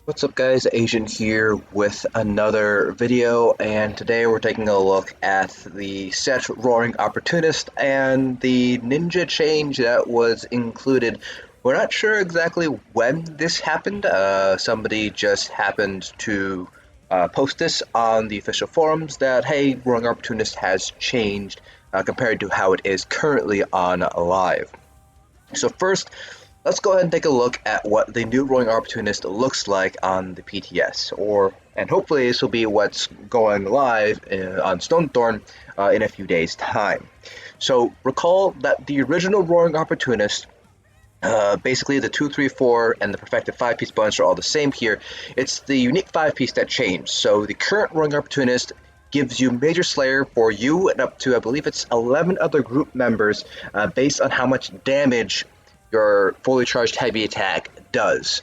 What's up guys, Asian here with another video, and today we're taking a look at the set Roaring Opportunist and the ninja change that was included. We're not sure exactly when this happened. Somebody just happened to post this on the official forums that, hey, Roaring Opportunist has changed compared to how it is currently on live. So first, let's go ahead and take a look at what the new Roaring Opportunist looks like on the PTS, and hopefully this will be what's going live on Stonethorn in a few days' time. So recall that the original Roaring Opportunist, basically the 2, 3, 4, and the perfected 5-piece bunch are all the same here. It's the unique 5-piece that changed. So the current Roaring Opportunist gives you Major Slayer for you and up to, I believe it's 11 other group members, based on how much damage your fully charged heavy attack does.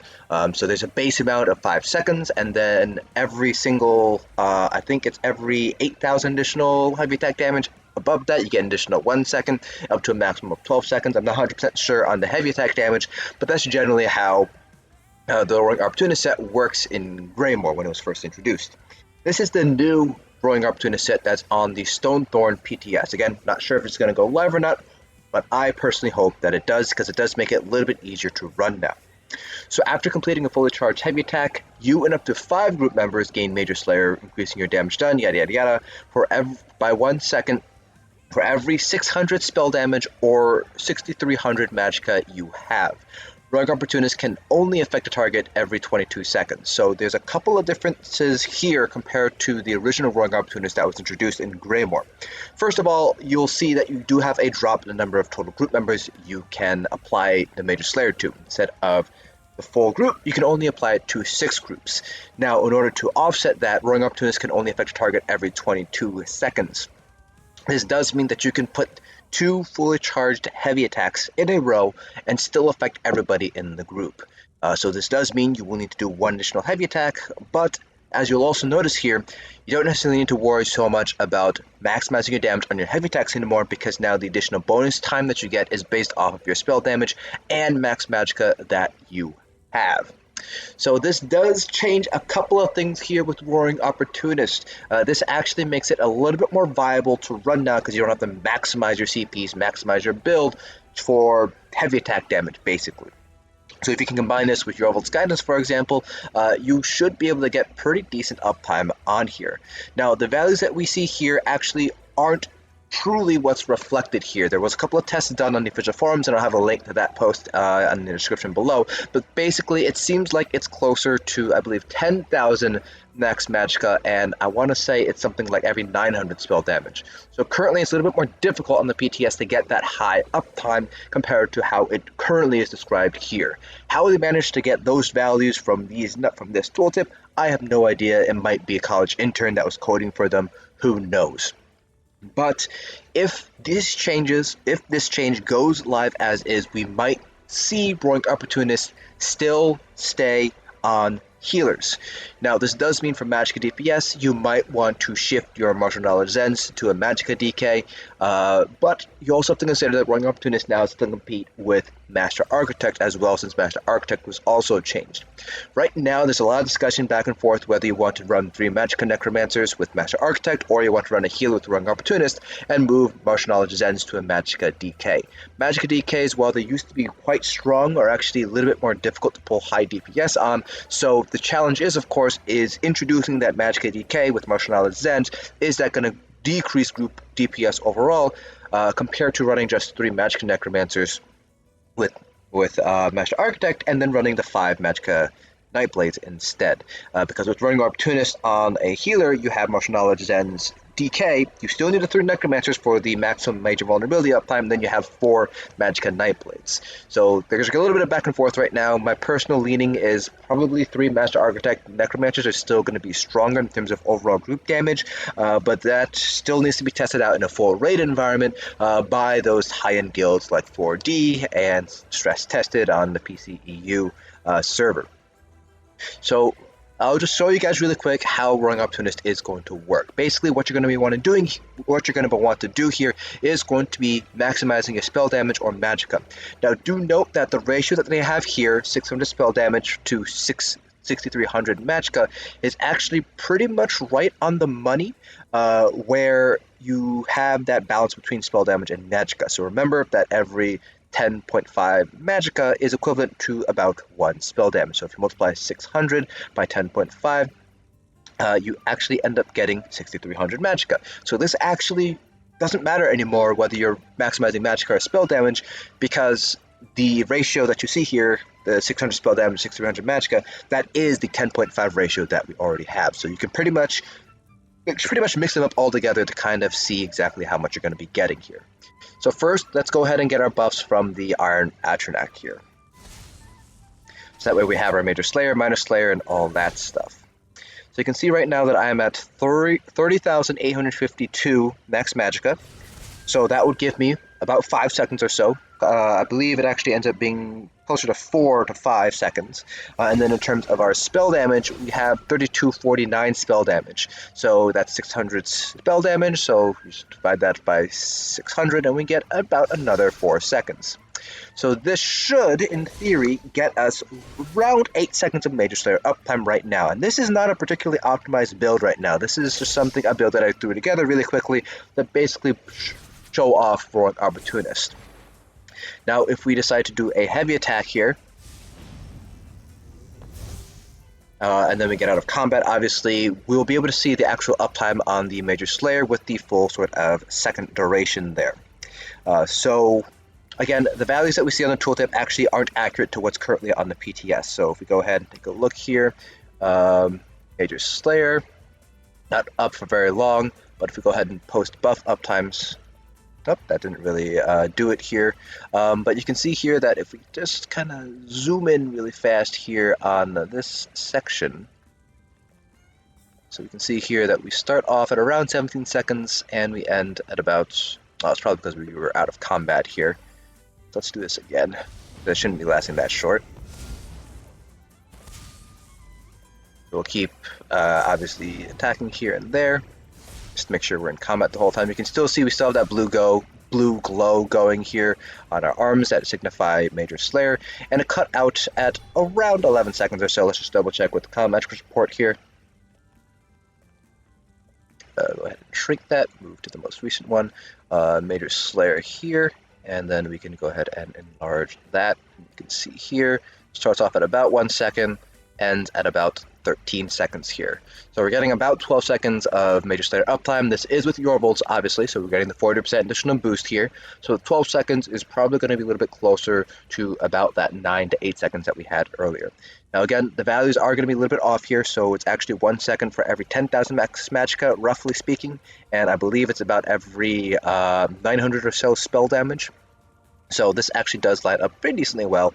So there's a base amount of 5 seconds, and then every single, I think it's every 8,000 additional heavy attack damage. Above that, you get an additional 1 second, up to a maximum of 12 seconds. I'm not 100% sure on the heavy attack damage, but that's generally how the Roaring Opportunist set works in Greymore when it was first introduced. This is the new Roaring Opportunist set that's on the Stonethorn PTS. Again, not sure if it's going to go live or not, but I personally hope that it does, because it does make it a little bit easier to run now. So after completing a fully charged heavy attack, you and up to 5 group members gain Major Slayer, increasing your damage done, yada yada yada, by 1 second for every 600 spell damage or 6,300 Magicka you have. Roaring Opportunist can only affect a target every 22 seconds, so there's a couple of differences here compared to the original Roaring Opportunist that was introduced in Greymore. First of all, you'll see that you do have a drop in the number of total group members you can apply the Major Slayer to. Instead of the full group, you can only apply it to 6 groups. Now, in order to offset that, Roaring Opportunist can only affect a target every 22 seconds. This does mean that you can put 2 fully charged heavy attacks in a row and still affect everybody in the group. So this does mean you will need to do 1 additional heavy attack, but as you'll also notice here, you don't necessarily need to worry so much about maximizing your damage on your heavy attacks anymore, because now the additional bonus time that you get is based off of your spell damage and max magicka that you have. So this does change a couple of things here with Roaring Opportunist. This actually makes it a little bit more viable to run now, because you don't have to maximize your CPs, maximize your build for heavy attack damage, basically. So if you can combine this with your Oval's Guidance, for example, you should be able to get pretty decent uptime on here. Now, the values that we see here actually aren't truly what's reflected here. There was a couple of tests done on the official forums, and I'll have a link to that post in the description below. But basically, it seems like it's closer to, I believe, 10,000 max magicka, and I want to say it's something like every 900 spell damage. So currently, it's a little bit more difficult on the PTS to get that high uptime compared to how it currently is described here. How they managed to get those values from this tooltip, I have no idea. It might be a college intern that was coding for them. Who knows? But if this change goes live as is, we might see Roaring Opportunist still stay on healers. Now, this does mean for Magicka DPS, you might want to shift your Martial Knowledge Zens to a Magicka DK, but you also have to consider that Roaring Opportunist now is to compete with Master Architect as well, since Master Architect was also changed. Right now, there's a lot of discussion back and forth whether you want to run 3 Magicka Necromancers with Master Architect, or you want to run a healer with Roaring Opportunist and move Martial Knowledge Zens to a Magicka DK. Magicka DKs, while they used to be quite strong, are actually a little bit more difficult to pull high DPS on, so the challenge is, of course, is introducing that Magicka DK with Martial Knowledge Zens. Is that going to decrease group DPS overall, compared to running just 3 Magicka Necromancers with Master Architect and then running the 5 Magicka Nightblades instead? Because with running Opportunist on a healer, you have Martial Knowledge Zen's DK. You still need the 3 Necromancers for the maximum major vulnerability uptime, then you have 4 Magicka Nightblades. So there's a little bit of back and forth right now. My personal leaning is probably 3 Master Architect Necromancers are still going to be stronger in terms of overall group damage, but that still needs to be tested out in a full raid environment by those high-end guilds like 4D and stress tested on the PCEU server. So I'll just show you guys really quick how Roaring Opportunist is going to work. Basically, what you're going to want to do here is going to be maximizing your spell damage or magicka. Now, do note that the ratio that they have here, 600 spell damage to 6,300 Magicka is actually pretty much right on the money, where you have that balance between spell damage and Magicka. So remember that every 10.5 Magicka is equivalent to about 1 spell damage. So if you multiply 600 by 10.5, you actually end up getting 6,300 Magicka. So this actually doesn't matter anymore whether you're maximizing Magicka or spell damage, because the ratio that you see here, the 600 spell damage, 6,300 Magicka, that is the 10.5 ratio that we already have. So you can pretty much mix them up all together to kind of see exactly how much you're going to be getting here. So first, let's go ahead and get our buffs from the Iron Atronach here. So that way we have our Major Slayer, Minor Slayer, and all that stuff. So you can see right now that I am at 30,852 max Magicka. So that would give me about 5 seconds or so. I believe it actually ends up being closer to 4 to 5 seconds. And then in terms of our spell damage, we have 3249 spell damage. So that's 600 spell damage, so you just divide that by 600 and we get about another 4 seconds. So this should, in theory, get us around 8 seconds of Major Slayer uptime right now. And this is not a particularly optimized build right now. This is just a build that I threw together really quickly that basically show off Roaring Opportunist. Now, if we decide to do a heavy attack here, and then we get out of combat, obviously, we'll be able to see the actual uptime on the Major Slayer with the full sort of second duration there. So, again, the values that we see on the tooltip actually aren't accurate to what's currently on the PTS. So if we go ahead and take a look here, Major Slayer, not up for very long, but if we go ahead and post buff uptimes, nope, that didn't really do it here. But you can see here that if we just kind of zoom in really fast here on this section, so we can see here that we start off at around 17 seconds and we end at about, well, it's probably because we were out of combat here. Let's do this again. That shouldn't be lasting that short. We'll keep, obviously, attacking here and there. Just to make sure we're in combat the whole time. You can still see we still have that blue glow going here on our arms that signify Major Slayer. And it cut out at around 11 seconds or so. Let's just double check with the combat report here. Go ahead and shrink that. Move to the most recent one. Major Slayer here. And then we can go ahead and enlarge that. You can see here, starts off at about 1 second, ends at about 13 seconds here. So we're getting about 12 seconds of Major Slayer uptime. This is with Yorbolts, obviously, so we're getting the 40% additional boost here. So 12 seconds is probably going to be a little bit closer to about that 9 to 8 seconds that we had earlier. Now again, the values are going to be a little bit off here, so it's actually 1 second for every 10,000 max Magicka, roughly speaking, and I believe it's about every 900 or so spell damage. So this actually does line up pretty decently well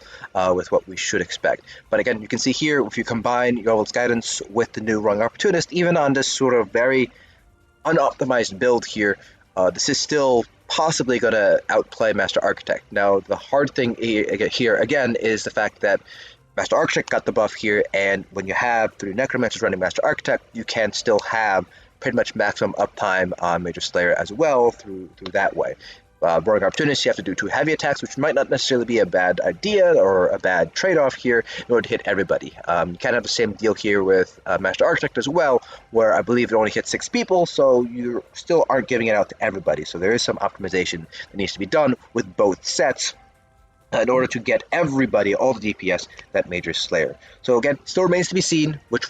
with what we should expect. But again, you can see here, if you combine Yorbolt's Guidance with the new Roaring Opportunist, even on this sort of very unoptimized build here, this is still possibly going to outplay Master Architect. Now, the hard thing here, again, is the fact that Master Architect got the buff here, and when you have 3 Necromancers running Master Architect, you can still have pretty much maximum uptime on Major Slayer as well through that way. Roaring Opportunist, you have to do 2 heavy attacks, which might not necessarily be a bad idea or a bad trade-off here in order to hit everybody. You kind of have the same deal here with Master Architect as well, where I believe it only hits 6 people, so you still aren't giving it out to everybody. So there is some optimization that needs to be done with both sets in order to get everybody, all the DPS, that Major Slayer. So again, still remains to be seen which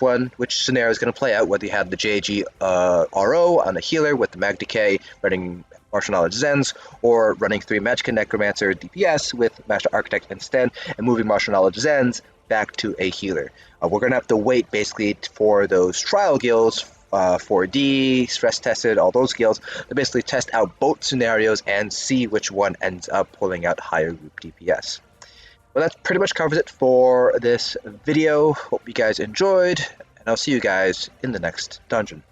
scenario is going to play out, whether you have the JG RO on the healer with the Mag Decay running Martial Knowledge Zens, or running 3 Magicka Necromancer DPS with Master Architect instead, and moving Martial Knowledge Zens back to a healer. We're going to have to wait basically for those trial guilds, 4D, stress tested, all those guilds, to basically test out both scenarios and see which one ends up pulling out higher group DPS. Well, that pretty much covers it for this video. Hope you guys enjoyed, and I'll see you guys in the next dungeon.